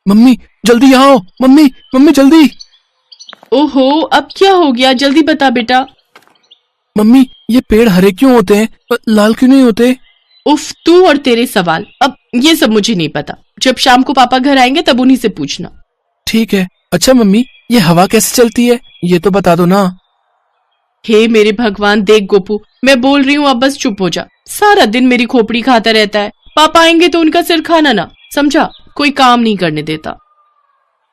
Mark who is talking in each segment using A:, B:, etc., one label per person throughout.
A: Mummy जल्दी यहाँ आओ, मम्मी मम्मी जल्दी।
B: ओहो, अब क्या हो गया? जल्दी बता बेटा।
A: मम्मी ये पेड़ हरे क्यों होते हैं, लाल क्यों नहीं होते?
B: उफ, तू और तेरे सवाल। अब ये सब मुझे नहीं पता, जब शाम को पापा घर आएंगे तब उन्हीं से पूछना।
A: ठीक है। अच्छा मम्मी, ये हवा कैसे चलती है, ये तो बता दो ना।
B: हे मेरे भगवान, देख गोपू, मैं बोल रही हूँ, अब बस चुप हो जा। सारा दिन मेरी खोपड़ी खाता रहता है। पापा आएंगे तो उनका सिर खाना ना, समझा? कोई काम नहीं करने देता।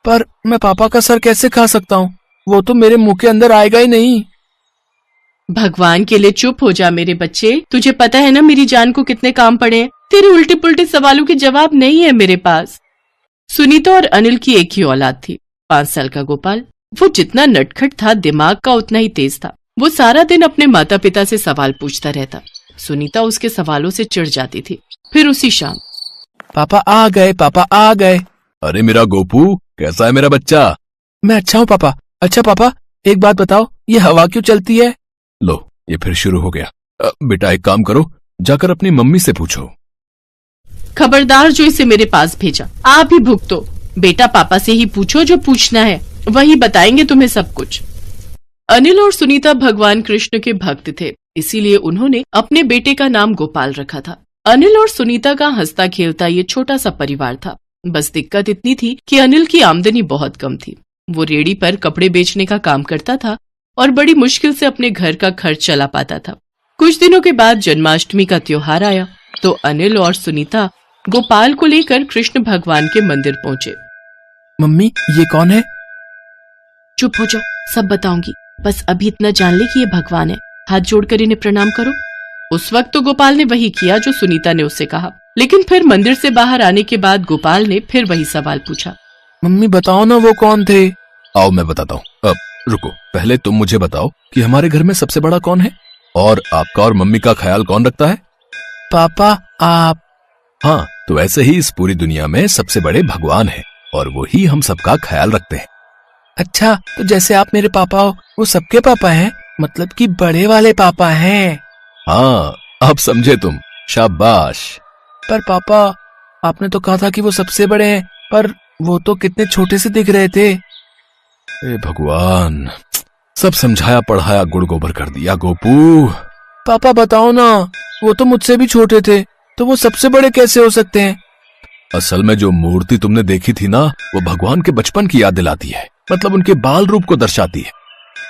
A: पर मैं पापा का सर कैसे खा सकता हूँ, वो तो मेरे मुंह के अंदर आएगा ही नहीं।
B: भगवान के लिए चुप हो जा मेरे बच्चे। तुझे पता है ना मेरी जान को कितने काम पड़े हैं। तेरे उल्टे पुल्टे सवालों के जवाब नहीं है मेरे पास। सुनीता और अनिल की एक ही औलाद थी, 5 साल का गोपाल। वो जितना नटखट था, दिमाग का उतना ही तेज था। वो सारा दिन अपने माता पिता से सवाल पूछता रहता। सुनीता उसके सवालों से चिढ़ जाती थी। फिर उसी शाम,
A: पापा आ गए, पापा आ गए।
C: अरे मेरा गोपू, कैसा है मेरा बच्चा?
A: मैं अच्छा हूँ पापा। अच्छा पापा, एक बात बताओ, ये हवा क्यों चलती है?
C: लो, ये फिर शुरू हो गया। बेटा एक काम करो, जाकर अपनी मम्मी से पूछो।
B: खबरदार जो इसे मेरे पास भेजा, आप ही भुगतो। बेटा पापा से ही पूछो जो पूछना है, वही बताएंगे तुम्हें सब कुछ। अनिल और सुनीता भगवान कृष्ण के भक्त थे, इसीलिए उन्होंने अपने बेटे का नाम गोपाल रखा था। अनिल और सुनीता का हंसता खेलता ये छोटा सा परिवार था। बस दिक्कत इतनी थी कि अनिल की आमदनी बहुत कम थी। वो रेहड़ी पर कपड़े बेचने का काम करता था और बड़ी मुश्किल से अपने घर का खर्च चला पाता था। कुछ दिनों के बाद जन्माष्टमी का त्योहार आया तो अनिल और सुनीता गोपाल को लेकर कृष्ण भगवान के मंदिर पहुंचे।
A: मम्मी ये कौन है?
B: चुप हो जा, सब बताऊंगी। बस अभी इतना जान ले कि ये भगवान है। हाथ जोड़कर इन्हें प्रणाम करो। उस वक्त तो गोपाल ने वही किया जो सुनीता ने उससे कहा, लेकिन फिर मंदिर से बाहर आने के बाद गोपाल ने फिर वही सवाल पूछा।
A: मम्मी बताओ ना, वो कौन थे?
C: आओ मैं बताता हूँ। अब रुको, पहले तुम मुझे बताओ कि हमारे घर में सबसे बड़ा कौन है और आपका और मम्मी का ख्याल कौन रखता है?
A: पापा आप।
C: हाँ, तो ऐसे ही इस पूरी दुनिया में सबसे बड़े भगवान हैं और वो ही हम सबका ख्याल रखते हैं।
A: अच्छा, तो जैसे आप मेरे पापा हो, वो सबके पापा हैं, मतलब कि बड़े वाले पापा हैं।
C: हाँ, अब समझे तुम, शाबाश।
A: पर पापा, आपने तो कहा था कि वो सबसे बड़े हैं, पर वो तो कितने छोटे से दिख रहे थे।
C: ए भगवान, सब समझाया पढ़ाया गुड़ गोबर कर दिया गोपू।
A: पापा बताओ ना, वो तो मुझसे भी छोटे थे, तो वो सबसे बड़े कैसे हो सकते हैं?
C: असल में जो मूर्ति तुमने देखी थी ना, वो भगवान के बचपन की याद दिलाती है, मतलब उनके बाल रूप को दर्शाती है।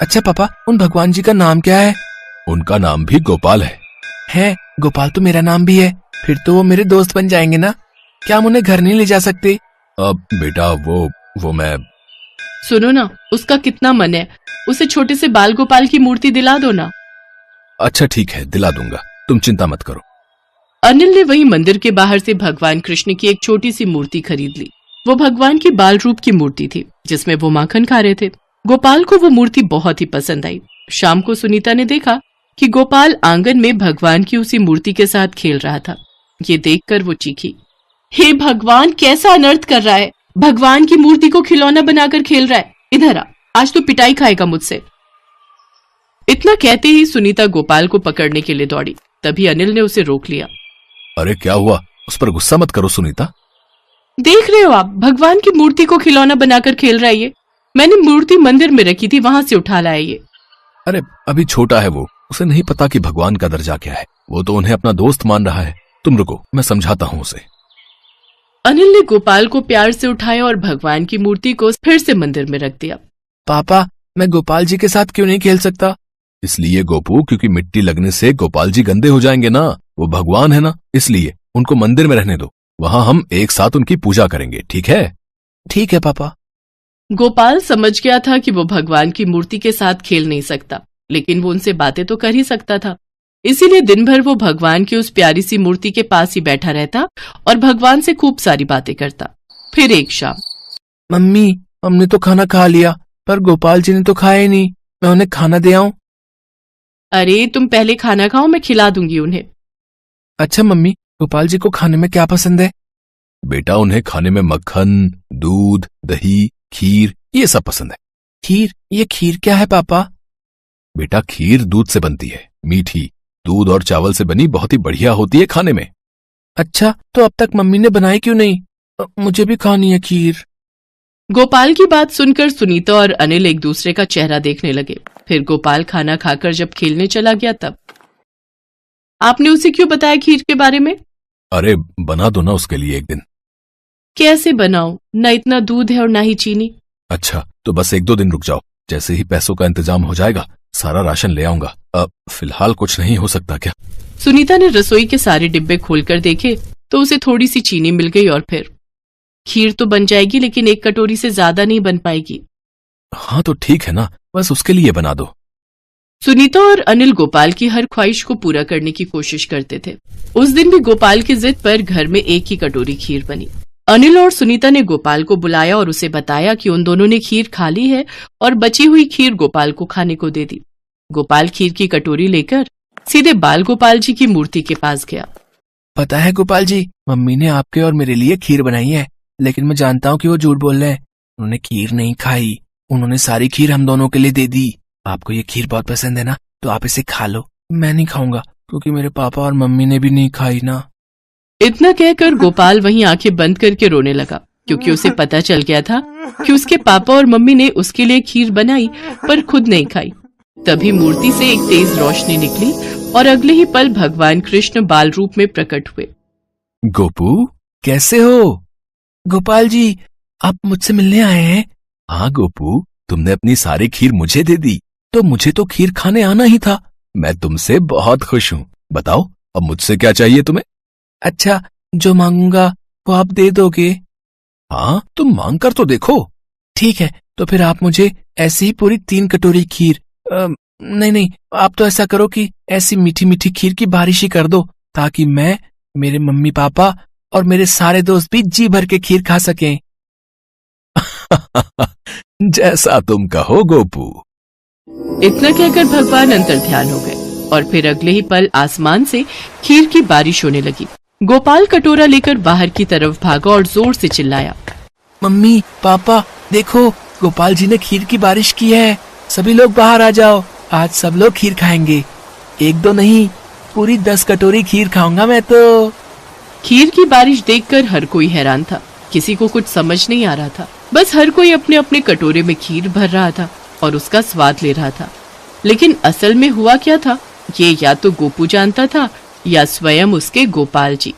A: अच्छा पापा, उन भगवान जी का नाम क्या है?
C: उनका नाम भी गोपाल है।
A: है, गोपाल तो मेरा नाम भी है। फिर तो वो मेरे दोस्त बन जाएंगे ना? क्या हम उन्हें घर नहीं ले जा सकते?
C: अब बेटा वो मैं।
B: सुनो ना, उसका कितना मन है, उसे छोटे से बाल गोपाल की मूर्ति दिला दो ना।
C: अच्छा ठीक है, दिला दूंगा, तुम चिंता मत करो।
B: अनिल ने वही मंदिर के बाहर से भगवान कृष्ण की एक छोटी सी मूर्ति खरीद ली। वो भगवान की बाल रूप की मूर्ति थी जिसमें वो माखन खा रहे थे। गोपाल को वो मूर्ति बहुत ही पसंद आई। शाम को सुनीता ने देखा कि गोपाल आंगन में भगवान की उसी मूर्ति के साथ खेल रहा था। ये देखकर वो चीखी, हे भगवान, कैसा अनर्थ कर रहा है! भगवान की मूर्ति को खिलौना बनाकर खेल रहा है। इधर आ, आज तो पिटाई खाएगा मुझसे। इतना कहते ही सुनीता गोपाल को पकड़ने के लिए दौड़ी। तभी अनिल ने उसे रोक लिया।
C: अरे क्या हुआ? उस पर गुस्सा मत करो सुनीता।
B: देख रहे हो आप, भगवान की मूर्ति को खिलौना बनाकर खेल रहा है ये। मैंने मूर्ति मंदिर में रखी थी, वहां से उठा लाया ये।
C: अरे अभी छोटा है वो, उसे नहीं पता कि भगवान का दर्जा क्या है। वो तो उन्हें अपना दोस्त मान रहा है। तुम रुको, मैं समझाता हूँ उसे।
B: अनिल ने गोपाल को प्यार से उठाया और भगवान की मूर्ति को फिर से मंदिर में रख दिया।
A: पापा, मैं गोपाल जी के साथ क्यों नहीं खेल सकता?
C: इसलिए गोपू, क्योंकि मिट्टी लगने से गोपाल जी गंदे हो जाएंगे ना। वो भगवान है ना, इसलिए उनको मंदिर में रहने दो। वहां हम एक साथ उनकी पूजा करेंगे, ठीक है?
A: ठीक है पापा।
B: गोपाल समझ गया था कि वो भगवान की मूर्ति के साथ खेल नहीं सकता, लेकिन वो उनसे बातें तो कर ही सकता था। इसीलिए दिन भर वो भगवान की उस प्यारी सी मूर्ति के पास ही बैठा रहता और भगवान से खूब सारी बातें करता। फिर एक शाम,
A: मम्मी, हमने तो खाना खा लिया, पर गोपाल जी ने तो खाया ही नहीं। मैं उन्हें खाना दे आऊं?
B: अरे तुम पहले खाना खाओ, मैं खिला दूंगी उन्हें।
A: अच्छा मम्मी, गोपाल जी को खाने में क्या पसंद है?
C: बेटा, उन्हें खाने में मक्खन, दूध, दही, खीर, ये सब पसंद है।
A: खीर? ये खीर क्या है पापा?
C: बेटा, खीर दूध से बनती है, मीठी। दूध और चावल से बनी बहुत ही बढ़िया होती है खाने में।
A: अच्छा, तो अब तक मम्मी ने बनाई क्यों नहीं? मुझे भी खानी है खीर।
B: गोपाल की बात सुनकर सुनीता और अनिल एक दूसरे का चेहरा देखने लगे। फिर गोपाल खाना खाकर जब खेलने चला गया तब आपने उसे क्यों बताया खीर के बारे में?
C: अरे बना दो ना उसके लिए एक दिन।
B: कैसे बनाऊं? न इतना दूध है और ना ही चीनी।
C: अच्छा तो बस 1-2 दिन रुक जाओ, जैसे ही पैसों का इंतजाम हो जाएगा सारा राशन ले आऊंगा। फिलहाल कुछ नहीं हो सकता क्या?
B: सुनीता ने रसोई के सारे डिब्बे खोलकर देखे तो उसे थोड़ी सी चीनी मिल गई और फिर खीर तो बन जाएगी लेकिन 1 कटोरी से ज्यादा नहीं बन पाएगी।
C: हाँ तो ठीक है ना, बस उसके लिए बना दो।
B: सुनीता और अनिल गोपाल की हर ख्वाहिश को पूरा करने की कोशिश करते थे। उस दिन भी गोपाल की जिद पर घर में 1 ही कटोरी खीर बनी। अनिल और सुनीता ने गोपाल को बुलाया और उसे बताया कि उन दोनों ने खीर खा ली है और बची हुई खीर गोपाल को खाने को दे दी। गोपाल खीर की कटोरी लेकर सीधे बाल गोपाल जी की मूर्ति के पास गया।
A: पता है गोपाल जी, मम्मी ने आपके और मेरे लिए खीर बनाई है, लेकिन मैं जानता हूँ कि वो झूठ बोल रहे हैं। उन्होंने खीर नहीं खाई, उन्होंने सारी खीर हम दोनों के लिए दे दी। आपको ये खीर बहुत पसंद है ना, तो आप इसे खा लो। मैं नहीं खाऊंगा क्योंकि मेरे पापा और मम्मी ने भी नहीं खाई ना।
B: इतना कहकर गोपाल वहीं आंखें बंद करके रोने लगा, क्योंकि उसे पता चल गया था कि उसके पापा और मम्मी ने उसके लिए खीर बनाई पर खुद नहीं खाई। तभी मूर्ति से एक तेज रोशनी निकली और अगले ही पल भगवान कृष्ण बाल रूप में प्रकट हुए।
C: गोपू
A: कैसे हो? गोपाल जी, आप मुझसे मिलने आए हैं?
C: हाँ गोपू, तुमने अपनी सारी खीर मुझे दे दी, तो मुझे तो खीर खाने आना ही था। मैं तुमसे बहुत खुश हूँ। बताओ अब मुझसे क्या चाहिए तुम्हें?
A: अच्छा, जो मांगूंगा वो आप दे दोगे?
C: हाँ तुम मांग कर तो देखो।
A: ठीक है, तो फिर आप मुझे ऐसी ही पूरी 3 कटोरी खीर नहीं, आप तो ऐसा करो कि ऐसी मीठी मीठी खीर की बारिश ही कर दो, ताकि मैं, मेरे मम्मी पापा और मेरे सारे दोस्त भी जी भर के खीर खा सकें।
C: जैसा तुम कहो गोपू।
B: इतना कहकर भगवान अंतर्ध्यान हो गए और फिर अगले ही पल आसमान से खीर की बारिश होने लगी। गोपाल कटोरा लेकर बाहर की तरफ भागा और जोर से चिल्लाया,
A: मम्मी पापा देखो, गोपाल जी ने खीर की बारिश की है। सभी लोग बाहर आ जाओ, आज सब लोग खीर खाएंगे। 1-2 नहीं, पूरी 10 कटोरी खीर खाऊंगा मैं तो।
B: खीर की बारिश देखकर हर कोई हैरान था। किसी को कुछ समझ नहीं आ रहा था। बस हर कोई अपने अपने कटोरे में खीर भर रहा था और उसका स्वाद ले रहा था। लेकिन असल में हुआ क्या था, ये या तो गोपू जानता था या स्वयं उसके गोपाल जी।